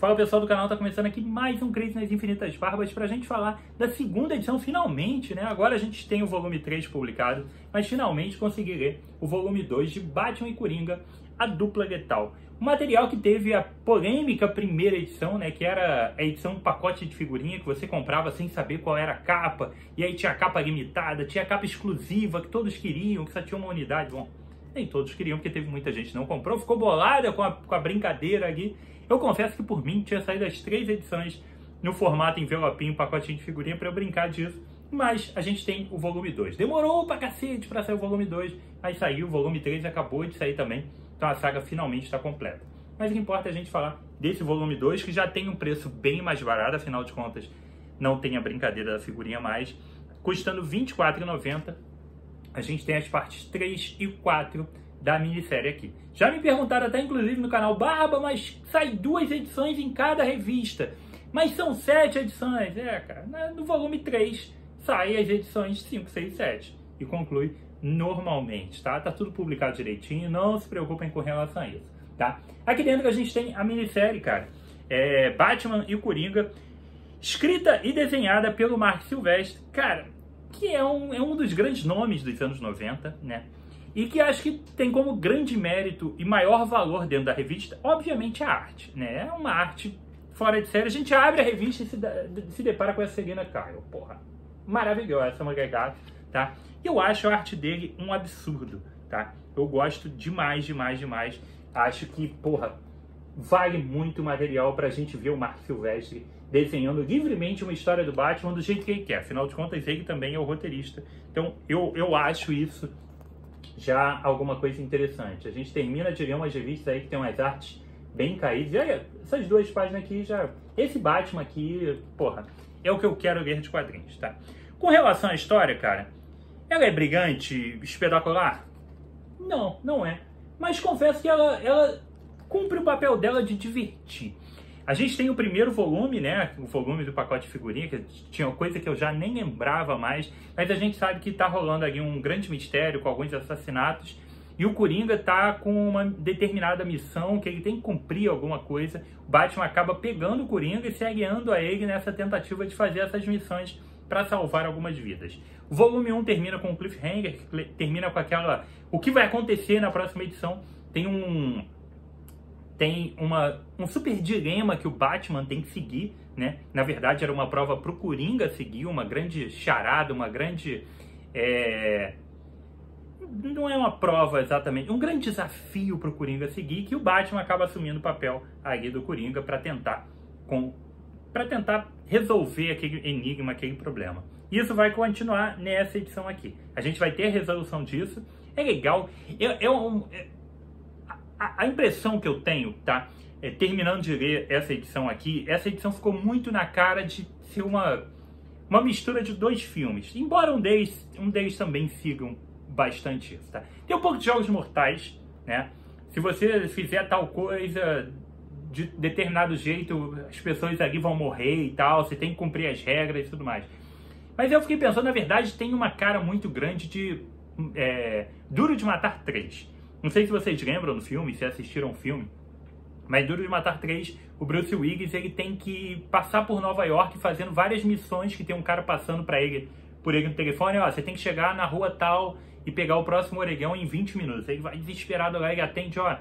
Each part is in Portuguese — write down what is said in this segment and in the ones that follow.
Fala pessoal do canal, tá começando aqui mais um Crazy nas Infinitas Barbas pra gente falar da segunda edição, finalmente, né? Agora a gente tem o volume 3 publicado, mas finalmente consegui ler o volume 2 de Batman e Coringa, a dupla letal. Um material que teve a polêmica primeira edição, né? Que era a edição pacote de figurinha que você comprava sem saber qual era a capa, e aí tinha a capa limitada, tinha a capa exclusiva que todos queriam, que só tinha uma unidade. Bom, nem todos queriam, porque teve muita gente que não comprou, ficou bolada com a brincadeira aqui. Eu confesso que por mim tinha saído as 3 edições no formato envelopinho, pacotinho de figurinha para eu brincar disso. Mas a gente tem o volume 2. Demorou pra cacete pra sair o volume 2, mas saiu, o volume 3 acabou de sair também. Então a saga finalmente está completa. Mas o que importa é a gente falar desse volume 2, que já tem um preço bem mais barato, afinal de contas não tem a brincadeira da figurinha mais. Custando R$ 24,90. A gente tem as partes 3 e 4 da minissérie aqui. Já me perguntaram até inclusive no canal, Barba, mas sai 2 edições em cada revista. Mas são 7 edições. Cara, no volume 3 sai as edições 5, 6, 7. E conclui normalmente, tá? Tá tudo publicado direitinho, não se preocupem com relação a isso, tá? Aqui dentro a gente tem a minissérie, cara. Batman e Coringa, escrita e desenhada pelo Marc Silvestre, cara, que é um dos grandes nomes dos anos 90, né? E que acho que tem como grande mérito e maior valor dentro da revista, obviamente, a arte, né? É uma arte fora de série. A gente abre a revista e se depara com essa Selina Kyle, porra. Maravilhosa essa mulher, tá? E eu acho a arte dele um absurdo, tá? Eu gosto demais, demais, demais. Acho que, porra, vale muito material pra gente ver o Marc Silvestre desenhando livremente uma história do Batman do jeito que ele quer. Afinal de contas, ele também é o roteirista. Então, eu acho isso já alguma coisa interessante. A gente termina de ler umas revistas aí que tem umas artes bem caídas. E olha, essas 2 páginas aqui já... Esse Batman aqui, porra, é o que eu quero ler de quadrinhos, tá? Com relação à história, cara, ela é brilhante, espetacular? Não, não é. Mas confesso que ela cumpre o papel dela de divertir. A gente tem o primeiro volume, né? O volume do pacote de figurinha, que tinha coisa que eu já nem lembrava mais, mas a gente sabe que tá rolando ali um grande mistério com alguns assassinatos, e o Coringa tá com uma determinada missão, que ele tem que cumprir alguma coisa. O Batman acaba pegando o Coringa e se aliando a ele nessa tentativa de fazer essas missões para salvar algumas vidas. O volume 1 termina com um cliffhanger, que termina com aquela... O que vai acontecer na próxima edição? Tem um super dilema que o Batman tem que seguir, né? Na verdade, era uma prova para o Coringa seguir, uma grande charada, uma grande... Não é uma prova exatamente, um grande desafio para o Coringa seguir, que o Batman acaba assumindo o papel aí do Coringa para tentar resolver aquele enigma, aquele problema. Isso vai continuar nessa edição aqui. A gente vai ter a resolução disso. É legal. A impressão que eu tenho, tá? Terminando de ler essa edição aqui, essa edição ficou muito na cara de ser uma mistura de 2 filmes. Embora um deles também sigam bastante isso, tá? Tem um pouco de Jogos Mortais, né? Se você fizer tal coisa de determinado jeito, as pessoas ali vão morrer e tal, você tem que cumprir as regras e tudo mais. Mas eu fiquei pensando, na verdade, tem uma cara muito grande de Duro de Matar 3. Não sei se vocês lembram do filme, se assistiram o filme, mas Duro de Matar 3, o Bruce Willis, ele tem que passar por Nova York fazendo várias missões que tem um cara passando por ele no telefone. Ó, você tem que chegar na rua tal e pegar o próximo orelhão em 20 minutos. Ele vai desesperado lá e atende, ó,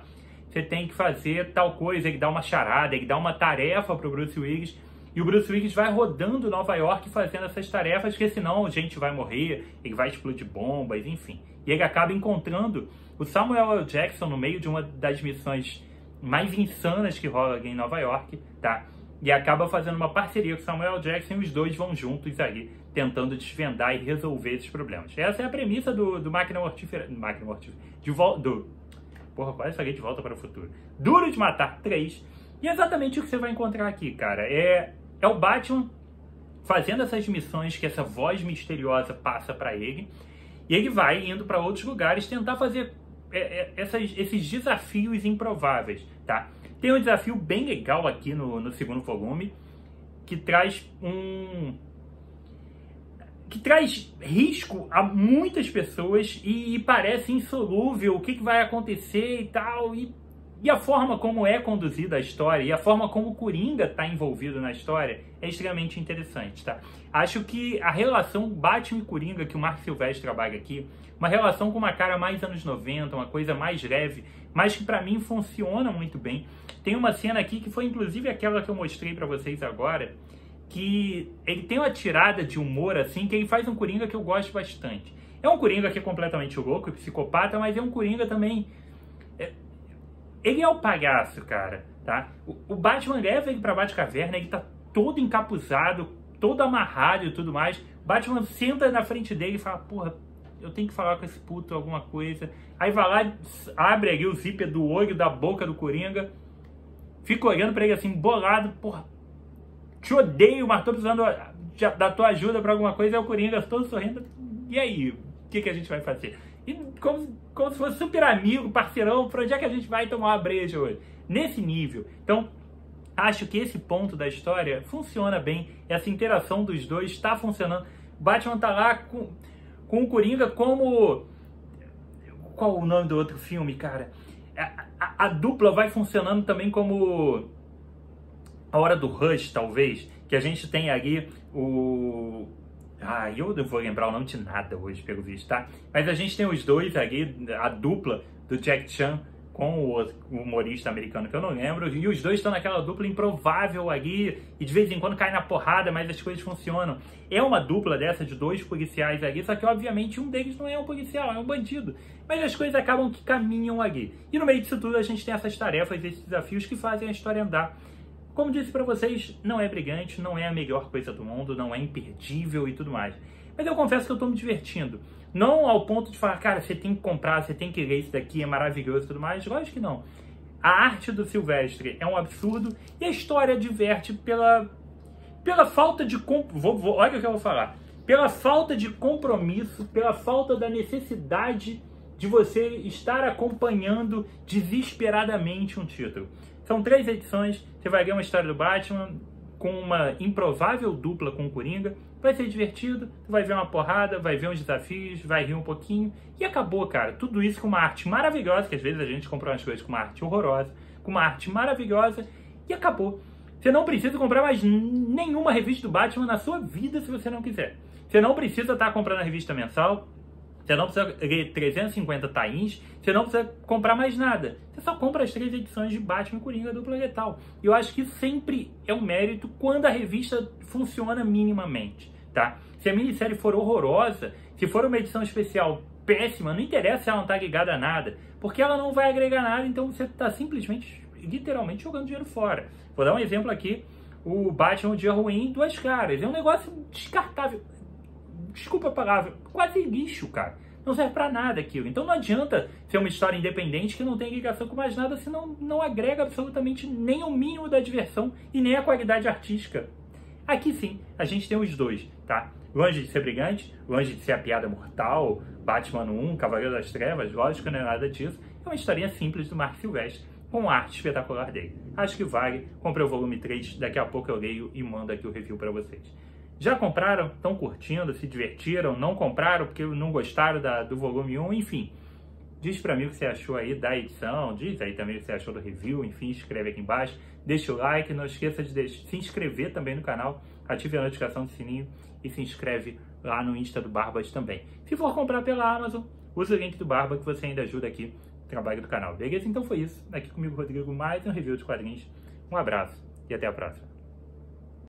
você tem que fazer tal coisa, ele dá uma charada, ele dá uma tarefa pro Bruce Willis, e o Bruce Willis vai rodando Nova York fazendo essas tarefas, porque senão a gente vai morrer, ele vai explodir bombas, enfim. E ele acaba encontrando o Samuel L. Jackson no meio de uma das missões mais insanas que rola aqui em Nova York, tá? E acaba fazendo uma parceria com o Samuel L. Jackson, e os dois vão juntos aí, tentando desvendar e resolver esses problemas. Essa é a premissa do Máquina Mortífera... Porra, quase falei De Volta para o Futuro. Duro de Matar 3. E é exatamente o que você vai encontrar aqui, cara. É o Batman fazendo essas missões que essa voz misteriosa passa para ele. E ele vai indo para outros lugares tentar fazer esses desafios improváveis, tá? Tem um desafio bem legal aqui no segundo volume, que traz risco a muitas pessoas e parece insolúvel o que vai acontecer e tal. E E a forma como é conduzida a história e a forma como o Coringa está envolvido na história é extremamente interessante, tá? Acho que a relação Batman e Coringa que o Marc Silvestre trabalha aqui, uma relação com uma cara mais anos 90, uma coisa mais leve, mas que pra mim funciona muito bem. Tem uma cena aqui que foi inclusive aquela que eu mostrei pra vocês agora, que ele tem uma tirada de humor assim, que ele faz um Coringa que eu gosto bastante. É um Coringa que é completamente louco e psicopata, mas é um Coringa também... Ele é o palhaço, cara, tá? O Batman leva ele pra Batcaverna, ele tá todo encapuzado, todo amarrado e tudo mais. O Batman senta na frente dele e fala, porra, eu tenho que falar com esse puto alguma coisa. Aí vai lá, abre ali o zíper do olho, da boca do Coringa, fica olhando pra ele assim, bolado, porra, te odeio, mas tô precisando da tua ajuda pra alguma coisa. Aí o Coringa todo sorrindo, e aí, o que a gente vai fazer? E como se fosse super amigo, parceirão, pra onde é que a gente vai tomar uma breja hoje? Nesse nível. Então, acho que esse ponto da história funciona bem, essa interação dos dois está funcionando. O Batman tá lá com o Coringa como... Qual o nome do outro filme, cara? A dupla vai funcionando também como A Hora do Rush, talvez, que a gente tem ali o... eu não vou lembrar o nome de nada hoje, pelo visto, tá? Mas a gente tem os dois ali, a dupla do Jack Chan com o humorista americano que eu não lembro, e os dois estão naquela dupla improvável ali, e de vez em quando cai na porrada, mas as coisas funcionam. É uma dupla dessa de dois policiais ali, só que obviamente um deles não é um policial, é um bandido. Mas as coisas acabam que caminham ali. E no meio disso tudo a gente tem essas tarefas, esses desafios que fazem a história andar. Como disse pra vocês, não é brilhante, não é a melhor coisa do mundo, não é imperdível e tudo mais. Mas eu confesso que eu tô me divertindo. Não ao ponto de falar, cara, você tem que comprar, você tem que ler isso daqui, é maravilhoso e tudo mais. Lógico que não. A arte do Silvestre é um absurdo e a história diverte pela falta de... olha o que eu vou falar. Pela falta de compromisso, pela falta da necessidade de você estar acompanhando desesperadamente um título. São 3 edições, você vai ver uma história do Batman com uma improvável dupla com o Coringa, vai ser divertido, você vai ver uma porrada, vai ver uns desafios, vai rir um pouquinho, e acabou, cara. Tudo isso com uma arte maravilhosa, que às vezes a gente compra umas coisas com uma arte horrorosa, com uma arte maravilhosa, e acabou. Você não precisa comprar mais nenhuma revista do Batman na sua vida se você não quiser. Você não precisa estar comprando a revista mensal, você não precisa ler 350 tains, você não precisa comprar mais nada. Você só compra as 3 edições de Batman e Coringa dupla letal. E eu acho que sempre é um mérito quando a revista funciona minimamente, tá? Se a minissérie for horrorosa, se for uma edição especial péssima, não interessa se ela não tá ligada a nada, porque ela não vai agregar nada, então você tá simplesmente, literalmente, jogando dinheiro fora. Vou dar um exemplo aqui, o Batman, o Dia Ruim, 2 caras. É um negócio descartável. Desculpa a palavra, quase lixo, cara. Não serve pra nada aquilo. Então não adianta ser uma história independente que não tem ligação com mais nada, senão não agrega absolutamente nem o mínimo da diversão e nem a qualidade artística. Aqui sim, a gente tem os dois, tá? Longe de ser brilhante, longe de ser a piada mortal, Batman 1, Cavaleiro das Trevas, lógico que não é nada disso. É uma historinha simples do Marc Silvestre, com a arte espetacular dele. Acho que vale. Comprei o volume 3, daqui a pouco eu leio e mando aqui o review pra vocês. Já compraram? Estão curtindo? Se divertiram? Não compraram porque não gostaram do volume 1? Enfim, diz pra mim o que você achou aí da edição, diz aí também o que você achou do review, enfim, escreve aqui embaixo, deixa o like, não esqueça de se inscrever também no canal, ative a notificação do sininho e se inscreve lá no Insta do Barbas também. Se for comprar pela Amazon, use o link do Barba que você ainda ajuda aqui o trabalho do canal, beleza? Então foi isso, aqui comigo Rodrigo, mais um review de quadrinhos, um abraço e até a próxima.